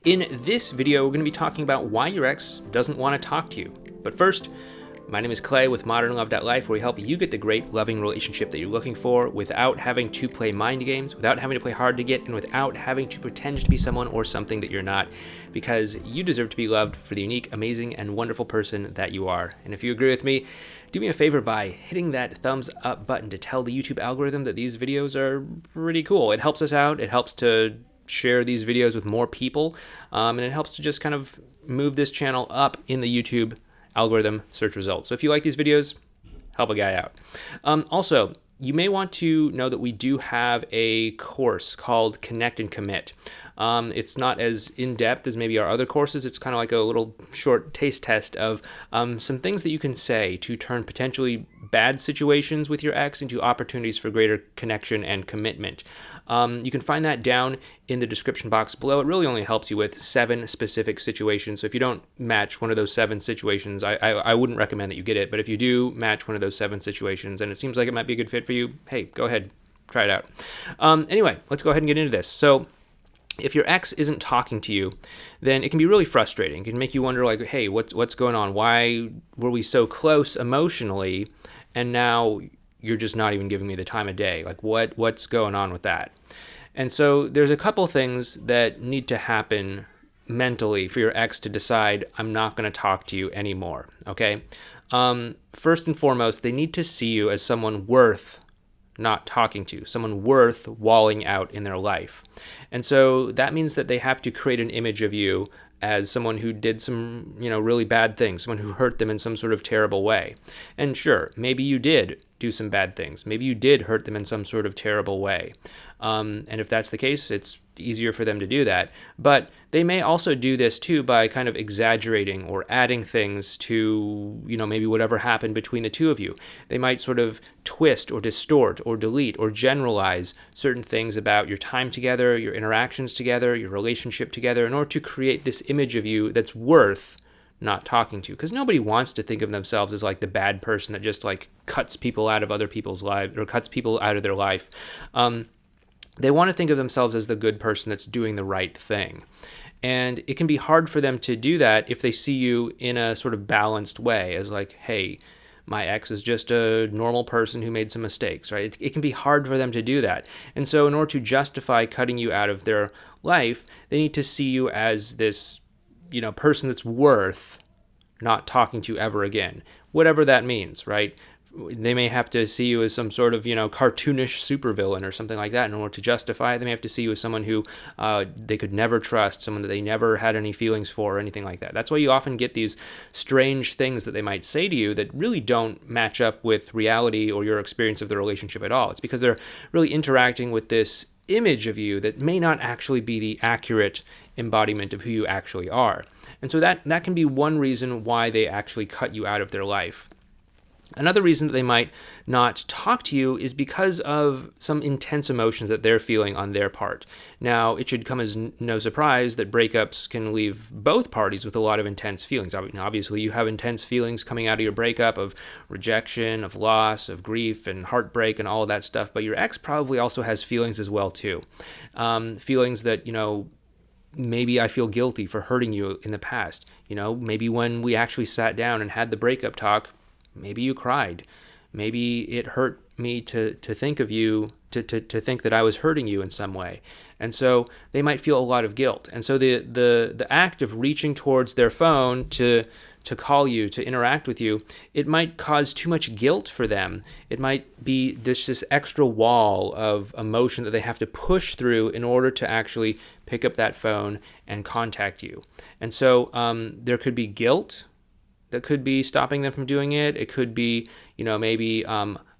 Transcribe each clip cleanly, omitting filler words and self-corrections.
In this video, we're going to be talking about why your ex doesn't want to talk to you. But first, my name is Clay with ModernLove.life, where we help you get the great, loving relationship that you're looking for without having to play mind games, without having to play hard to get, and without having to pretend to be someone or something that you're not, because you deserve to be loved for the unique, amazing, and wonderful person that you are. And if you agree with me, do me a favor by hitting that thumbs up button to tell the YouTube algorithm that these videos are pretty cool. It helps us out. It helps to share these videos with more people, and it helps to just kind of move this channel up in the YouTube algorithm search results. So if you like these videos, help a guy out. Also, you may want to know that we do have a course called Connect and Commit. It's not as in-depth as maybe our other courses. It's kind of like a little short taste test of some things that you can say to turn potentially bad situations with your ex into opportunities for greater connection and commitment. You can find that down in the description box below. It really only helps you with 7 specific situations. So if you don't match one of those 7 situations, I wouldn't recommend that you get it. But if you do match one of those 7 situations and it seems like it might be a good fit for you, hey, go ahead, try it out. Anyway, let's go ahead and get into this. So if your ex isn't talking to you, then it can be really frustrating. It can make you wonder, like, hey, what's going on? Why were we so close emotionally, and now you're just not even giving me the time of day? Like, what's going on with that? And so there's a couple things that need to happen mentally for your ex to decide, I'm not going to talk to you anymore, okay? First and foremost, they need to see you as someone worth not talking to, someone worth walling out in their life. And so that means that they have to create an image of you as someone who did some, really bad things, someone who hurt them in some sort of terrible way. And sure, maybe you did do some bad things. Maybe you did hurt them in some sort of terrible way. And if that's the case, it's easier for them to do that. But they may also do this too by kind of exaggerating or adding things to, maybe whatever happened between the two of you. They might sort of twist or distort or delete or generalize certain things about your time together, your interactions together, your relationship together, in order to create this image of you that's worth not talking to. Because nobody wants to think of themselves as like the bad person that just like cuts people out of other people's lives or cuts people out of their life. They want to think of themselves as the good person that's doing the right thing. And it can be hard for them to do that if they see you in a sort of balanced way, as like, hey, my ex is just a normal person who made some mistakes, right? It can be hard for them to do that. And so in order to justify cutting you out of their life, they need to see you as this, person that's worth not talking to ever again, whatever that means, right? They may have to see you as some sort of, cartoonish supervillain or something like that in order to justify it. They may have to see you as someone who they could never trust, someone that they never had any feelings for or anything like that. That's why you often get these strange things that they might say to you that really don't match up with reality or your experience of the relationship at all. It's because they're really interacting with this image of you that may not actually be the accurate embodiment of who you actually are. And so that can be one reason why they actually cut you out of their life. Another reason that they might not talk to you is because of some intense emotions that they're feeling on their part. Now, it should come as no surprise that breakups can leave both parties with a lot of intense feelings. Obviously, you have intense feelings coming out of your breakup of rejection, of loss, of grief, and heartbreak, and all of that stuff. But your ex probably also has feelings as well, too. Feelings that, maybe I feel guilty for hurting you in the past. Maybe when we actually sat down and had the breakup talk, maybe you cried. Maybe it hurt me to think of you, to think that I was hurting you in some way. And so they might feel a lot of guilt. And so the act of reaching towards their phone to call you, to interact with you, it might cause too much guilt for them. It might be this extra wall of emotion that they have to push through in order to actually pick up that phone and contact you. And so there could be guilt that could be stopping them from doing it. It could be, maybe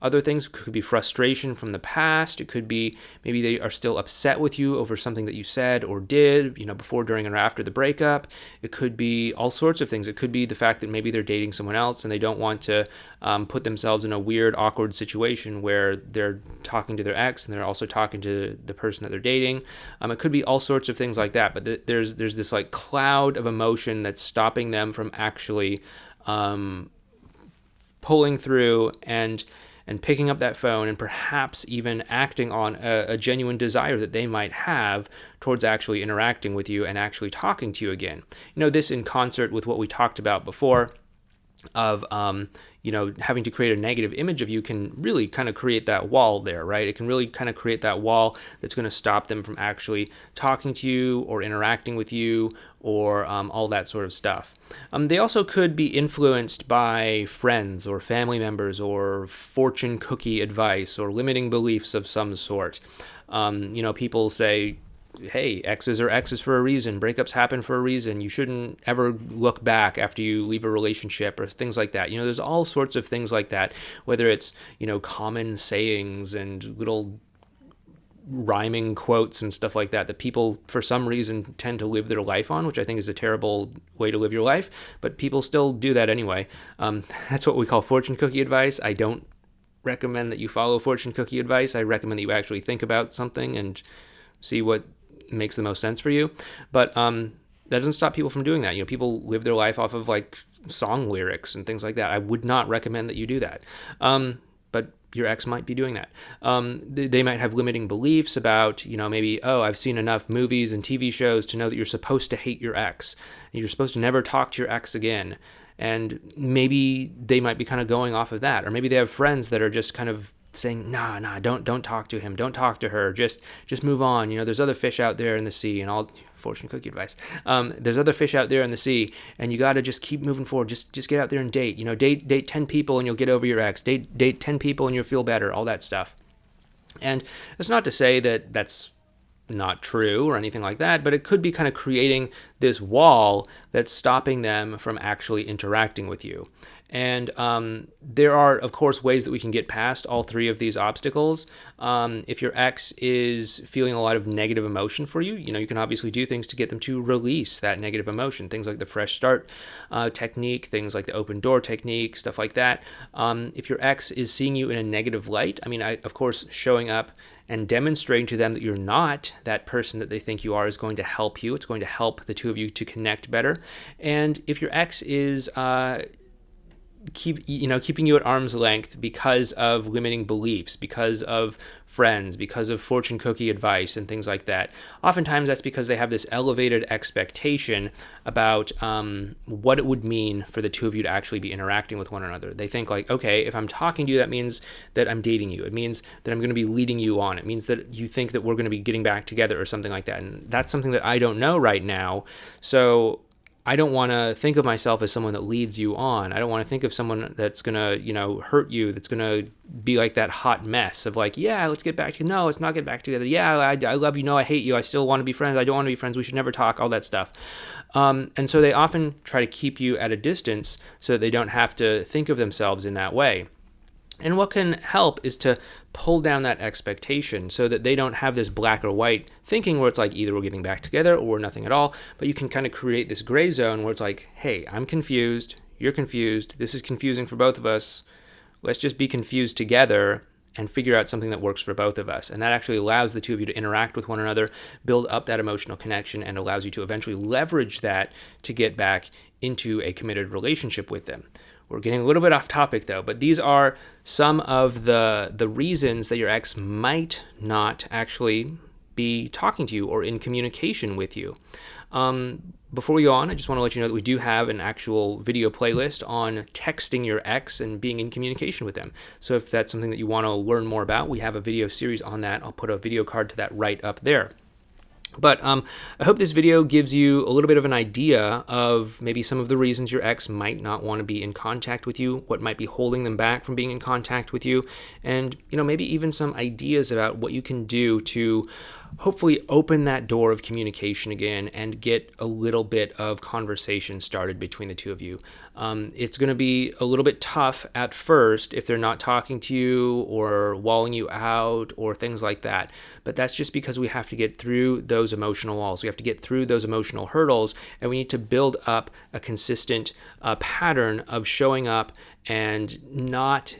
other things. It could be frustration from the past. It could be maybe they are still upset with you over something that you said or did, before, during, or after the breakup. It could be all sorts of things. It could be the fact that maybe they're dating someone else and they don't want to put themselves in a weird, awkward situation where they're talking to their ex and they're also talking to the person that they're dating. It could be all sorts of things like that. But there's this like cloud of emotion that's stopping them from actually pulling through and and picking up that phone and perhaps even acting on a genuine desire that they might have towards actually interacting with you and actually talking to you again. This in concert with what we talked about before of having to create a negative image of you can really kind of create that wall there, right? It can really kind of create that wall that's going to stop them from actually talking to you or interacting with you or all that sort of stuff. They also could be influenced by friends or family members or fortune cookie advice or limiting beliefs of some sort. People say, hey, exes are exes for a reason. Breakups happen for a reason. You shouldn't ever look back after you leave a relationship or things like that. There's all sorts of things like that, whether it's, common sayings and little rhyming quotes and stuff like that people for some reason tend to live their life on, which I think is a terrible way to live your life, but people still do that anyway. That's what we call fortune cookie advice. I don't recommend that you follow fortune cookie advice. I recommend that you actually think about something and see what makes the most sense for you. But that doesn't stop people from doing that. People live their life off of like song lyrics and things like that. I would not recommend that you do that. But your ex might be doing that. They might have limiting beliefs about, maybe, I've seen enough movies and TV shows to know that you're supposed to hate your ex. And you're supposed to never talk to your ex again. And maybe they might be kind of going off of that. Or maybe they have friends that are just kind of saying, nah, don't talk to him, don't talk to her, just move on. There's other fish out there in the sea, and all fortune cookie advice. There's other fish out there in the sea, and you got to just keep moving forward. Just get out there and date. Date 10 people and you'll get over your ex. Date 10 people and you'll feel better. All that stuff. And that's not to say that that's not true or anything like that, but it could be kind of creating this wall that's stopping them from actually interacting with you. And there are, of course, ways that we can get past all three of these obstacles. If your ex is feeling a lot of negative emotion for you, you can obviously do things to get them to release that negative emotion. Things like the fresh start technique, things like the open door technique, stuff like that. If your ex is seeing you in a negative light, of course, showing up and demonstrating to them that you're not that person that they think you are is going to help you. It's going to help the two of you to connect better. And if your ex is keeping you at arm's length because of limiting beliefs, because of friends, because of fortune cookie advice and things like that. Oftentimes that's because they have this elevated expectation about what it would mean for the two of you to actually be interacting with one another. They think like, okay, if I'm talking to you, that means that I'm dating you. It means that I'm going to be leading you on. It means that you think that we're going to be getting back together or something like that. And that's something that I don't know right now. So I don't want to think of myself as someone that leads you on. I don't want to think of someone that's going to, hurt you, that's going to be like that hot mess of like, yeah, let's get back together. No, let's not get back together. Yeah, I love you. No, I hate you. I still want to be friends. I don't want to be friends. We should never talk, all that stuff. And so they often try to keep you at a distance so that they don't have to think of themselves in that way. And what can help is to pull down that expectation so that they don't have this black or white thinking where it's like either we're getting back together or nothing at all, but you can kind of create this gray zone where it's like, hey, I'm confused, you're confused, this is confusing for both of us, let's just be confused together and figure out something that works for both of us. And that actually allows the two of you to interact with one another, build up that emotional connection, and allows you to eventually leverage that to get back into a committed relationship with them. We're getting a little bit off topic though, but these are some of the reasons that your ex might not actually be talking to you or in communication with you. Before we go on, I just want to let you know that we do have an actual video playlist on texting your ex and being in communication with them. So if that's something that you want to learn more about, we have a video series on that. I'll put a video card to that right up there. But I hope this video gives you a little bit of an idea of maybe some of the reasons your ex might not want to be in contact with you, what might be holding them back from being in contact with you, and maybe even some ideas about what you can do to hopefully open that door of communication again and get a little bit of conversation started between the two of you. It's going to be a little bit tough at first if they're not talking to you or walling you out or things like that. But that's just because we have to get through those emotional walls. We have to get through those emotional hurdles, and we need to build up a consistent pattern of showing up and not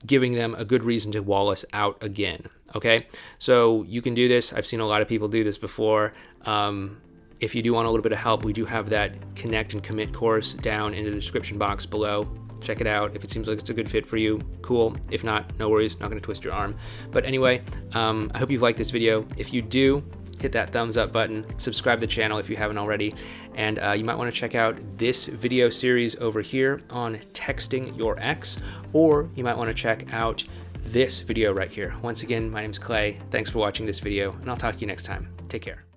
giving them a good reason to wall us out again. Okay, so you can do this. I've seen a lot of people do this before. If you do want a little bit of help, we do have that Connect and Commit course down in the description box below. check it out. If it seems like it's a good fit for you, cool. If not, no worries, not gonna twist your arm. But anyway, I hope you've liked this video. If you do, hit that thumbs up button, subscribe to the channel if you haven't already, and you might want to check out this video series over here on texting your ex, or you might want to check out this video right here. Once again, my name is Clay. Thanks for watching this video, and I'll talk to you next time. Take care.